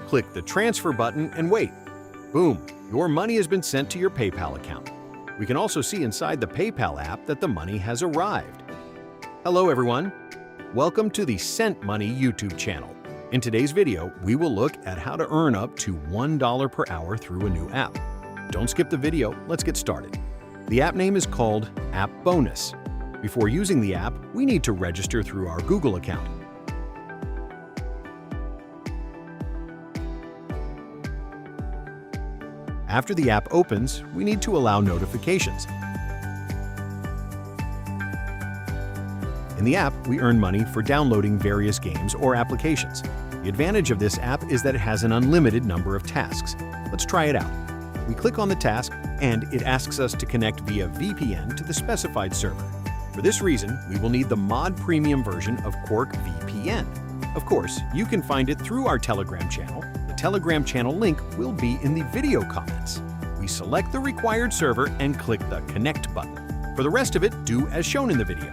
click the transfer button and wait. Boom, your money has been sent to your PayPal account. We can also see inside the PayPal app that the money has arrived. Hello everyone. Welcome to the Sent Money YouTube channel. In today's video, we will look at how to earn up to $1 per hour through a new app. Don't skip the video, let's get started. The app name is called AppBonus. Before using the app, we need to register through our Google account. After the app opens, we need to allow notifications. In the app, we earn money for downloading various games or applications. The advantage of this app is that it has an unlimited number of tasks. Let's try it out. We click on the task, and it asks us to connect via VPN to the specified server. For this reason, we will need the Mod Premium version of Quark VPN. Of course, you can find it through our Telegram channel. The Telegram channel link will be in the video comments. We select the required server and click the Connect button. For the rest of it, do as shown in the video.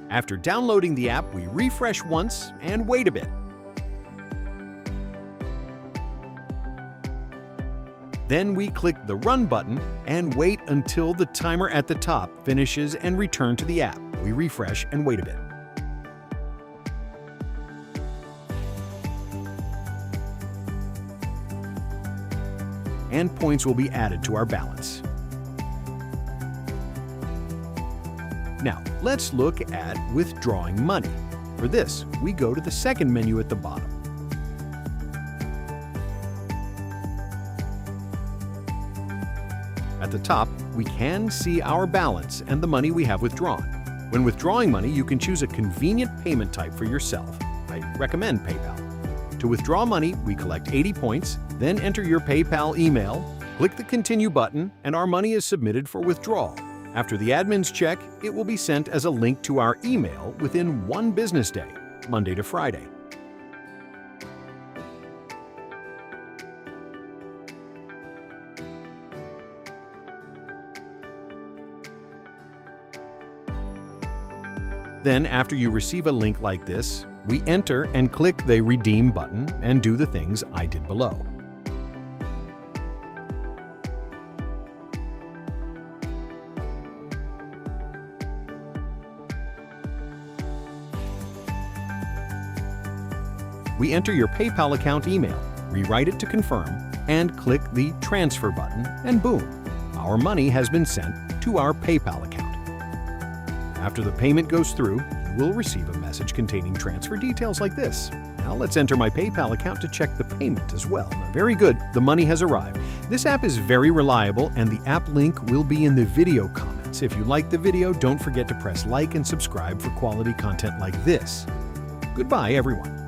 After downloading the app, we refresh once and wait a bit. Then we click the Run button and wait until the timer at the top finishes and return to the app. We refresh and wait a bit. And points will be added to our balance. Now, let's look at withdrawing money. For this, we go to the second menu at the bottom. At the top, we can see our balance and the money we have withdrawn. When withdrawing money, you can choose a convenient payment type for yourself. I recommend PayPal. To withdraw money, we collect 80 points, then enter your PayPal email, click the Continue button, and our money is submitted for withdrawal. After the admins check, it will be sent as a link to our email within 1 business day, Monday to Friday. Then, after you receive a link like this, we enter and click the Redeem button and do the things I did below. We enter your PayPal account email, rewrite it to confirm, and click the Transfer button, and boom, our money has been sent to our PayPal account. After the payment goes through, you will receive a message containing transfer details like this. Now let's enter my PayPal account to check the payment as well. Very good, the money has arrived. This app is very reliable, and the app link will be in the video comments. If you like the video, don't forget to press like and subscribe for quality content like this. Goodbye, everyone.